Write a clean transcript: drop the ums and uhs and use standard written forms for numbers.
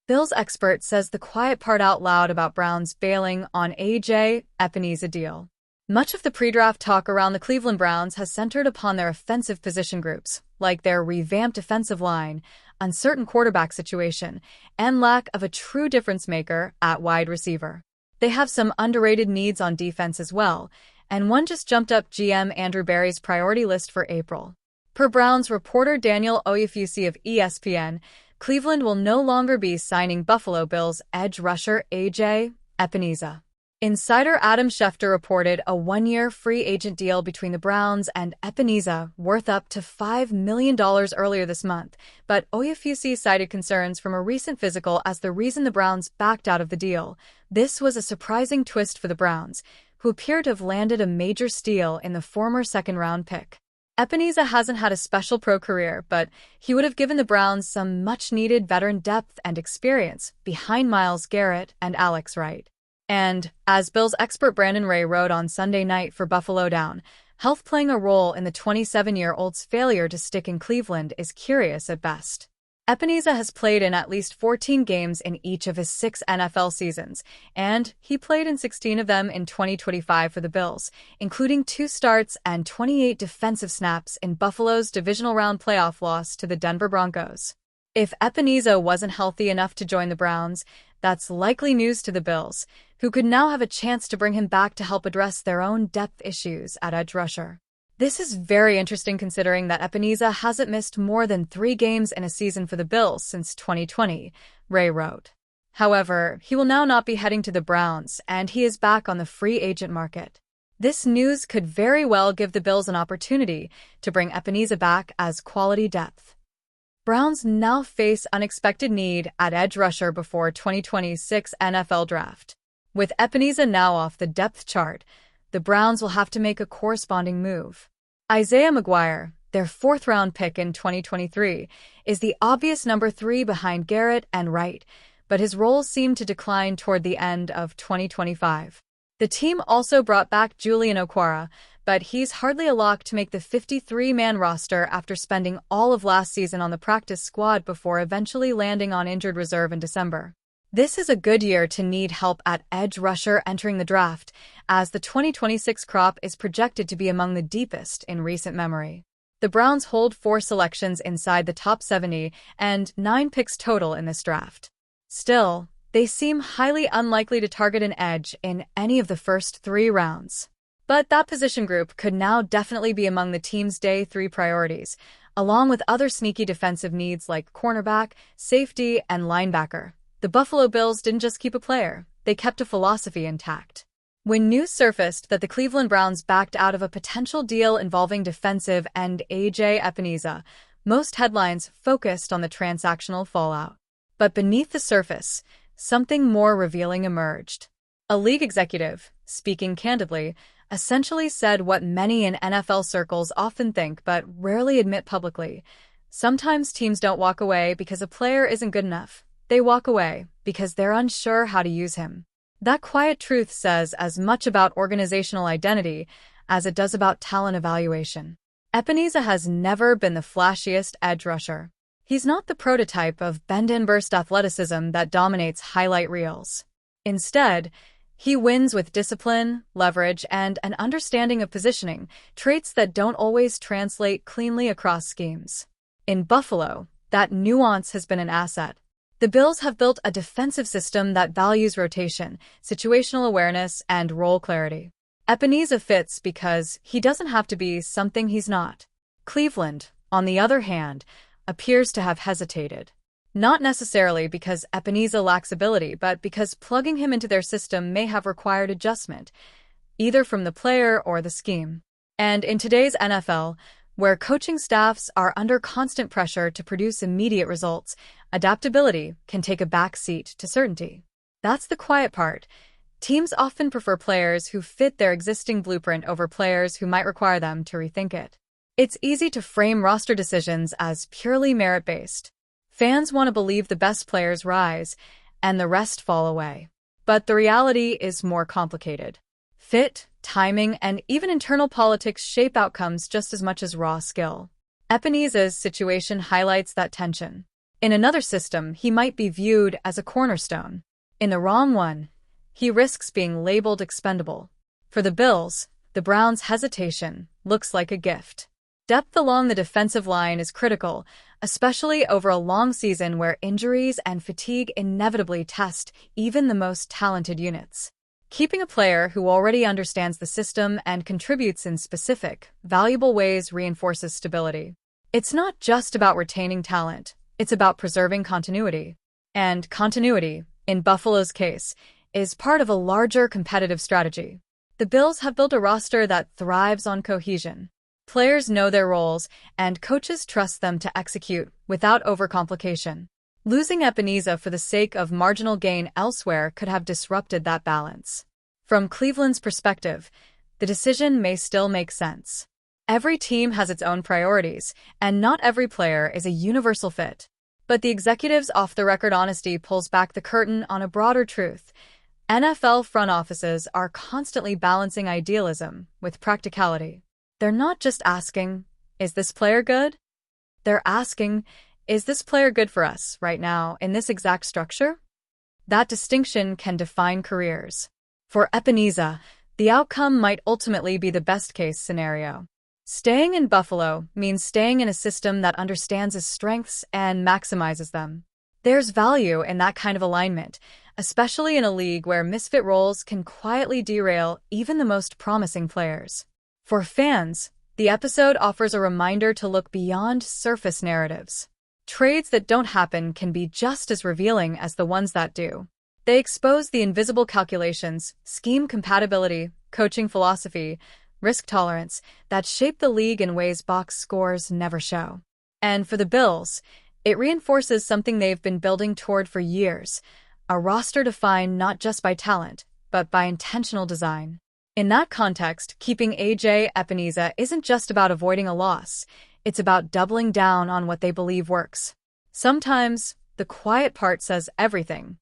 Bills expert says the quiet part out loud about Browns bailing on A.J. Epenesa deal. Much of the pre-draft talk around the Cleveland Browns has centered upon their offensive position groups, like their revamped offensive line, uncertain quarterback situation, and lack of a true difference maker at wide receiver. They have some underrated needs on defense as well, and one just jumped up GM Andrew Berry's priority list for April. Per Browns reporter Daniel Oyefusi of ESPN, Cleveland will no longer be signing Buffalo Bills edge rusher A.J. Epenesa. Insider Adam Schefter reported a one-year free agent deal between the Browns and Epenesa worth up to $5 million earlier this month, but Oyefusi cited concerns from a recent physical as the reason the Browns backed out of the deal. This was a surprising twist for the Browns, who appear to have landed a major steal in the former second-round pick. Epenesa hasn't had a special pro career, but he would have given the Browns some much-needed veteran depth and experience behind Myles Garrett and Alex Wright. And, as Bills expert Brandon Ray wrote on Sunday night for Buffalo Down, health playing a role in the 27-year-old's failure to stick in Cleveland is curious at best. Epenesa has played in at least 14 games in each of his 6 NFL seasons, and he played in 16 of them in 2025 for the Bills, including 2 starts and 28 defensive snaps in Buffalo's divisional round playoff loss to the Denver Broncos. If Epenesa wasn't healthy enough to join the Browns, that's likely news to the Bills, who could now have a chance to bring him back to help address their own depth issues at edge rusher. This is very interesting considering that Epenesa hasn't missed more than 3 games in a season for the Bills since 2020, Ray wrote. However, he will now not be heading to the Browns, and he is back on the free agent market. This news could very well give the Bills an opportunity to bring Epenesa back as quality depth. Browns now face unexpected need at edge rusher before 2026 NFL Draft. With Epenesa now off the depth chart, the Browns will have to make a corresponding move. Isaiah McGuire, their 4th-round pick in 2023, is the obvious number 3 behind Garrett and Wright, but his roles seem to decline toward the end of 2025. The team also brought back Julian Okwara, but he's hardly a lock to make the 53-man roster after spending all of last season on the practice squad before eventually landing on injured reserve in December. This is a good year to need help at edge rusher entering the draft, as the 2026 crop is projected to be among the deepest in recent memory. The Browns hold 4 selections inside the top 70 and 9 picks total in this draft. Still, they seem highly unlikely to target an edge in any of the first 3 rounds. But that position group could now definitely be among the team's day 3 priorities, along with other sneaky defensive needs like cornerback, safety, and linebacker. The Buffalo Bills didn't just keep a player, they kept a philosophy intact. When news surfaced that the Cleveland Browns backed out of a potential deal involving defensive end A.J. Epenesa, most headlines focused on the transactional fallout. But beneath the surface, something more revealing emerged. A league executive, speaking candidly, essentially said what many in NFL circles often think but rarely admit publicly. Sometimes teams don't walk away because a player isn't good enough. They walk away because they're unsure how to use him. That quiet truth says as much about organizational identity as it does about talent evaluation. Epenesa has never been the flashiest edge rusher. He's not the prototype of bend-and-burst athleticism that dominates highlight reels. Instead, he wins with discipline, leverage, and an understanding of positioning, traits that don't always translate cleanly across schemes. In Buffalo, that nuance has been an asset. The Bills have built a defensive system that values rotation, situational awareness, and role clarity. Epenesa fits because he doesn't have to be something he's not. Cleveland, on the other hand, appears to have hesitated. Not necessarily because Epenesa lacks ability, but because plugging him into their system may have required adjustment, either from the player or the scheme. And in today's NFL, where coaching staffs are under constant pressure to produce immediate results, adaptability can take a back seat to certainty. That's the quiet part. Teams often prefer players who fit their existing blueprint over players who might require them to rethink it. It's easy to frame roster decisions as purely merit-based. Fans want to believe the best players rise, and the rest fall away. But the reality is more complicated. Fit, timing, and even internal politics shape outcomes just as much as raw skill. Epenesa's situation highlights that tension. In another system, he might be viewed as a cornerstone. In the wrong one, he risks being labeled expendable. For the Bills, the Browns' hesitation looks like a gift. Depth along the defensive line is critical, especially over a long season where injuries and fatigue inevitably test even the most talented units. Keeping a player who already understands the system and contributes in specific, valuable ways reinforces stability. It's not just about retaining talent, it's about preserving continuity. And continuity, in Buffalo's case, is part of a larger competitive strategy. The Bills have built a roster that thrives on cohesion. Players know their roles, and coaches trust them to execute without overcomplication. Losing Epenesa for the sake of marginal gain elsewhere could have disrupted that balance. From Cleveland's perspective, the decision may still make sense. Every team has its own priorities, and not every player is a universal fit. But the executive's off-the-record honesty pulls back the curtain on a broader truth. NFL front offices are constantly balancing idealism with practicality. They're not just asking, is this player good? They're asking, is this player good for us right now in this exact structure? That distinction can define careers. For Epenesa, the outcome might ultimately be the best-case scenario. Staying in Buffalo means staying in a system that understands his strengths and maximizes them. There's value in that kind of alignment, especially in a league where misfit roles can quietly derail even the most promising players. For fans, the episode offers a reminder to look beyond surface narratives. Trades that don't happen can be just as revealing as the ones that do. They expose the invisible calculations, scheme compatibility, coaching philosophy, risk tolerance that shape the league in ways box scores never show. And for the Bills, it reinforces something they've been building toward for years, a roster defined not just by talent, but by intentional design. In that context, keeping AJ Epenesa isn't just about avoiding a loss, it's about doubling down on what they believe works. Sometimes, the quiet part says everything.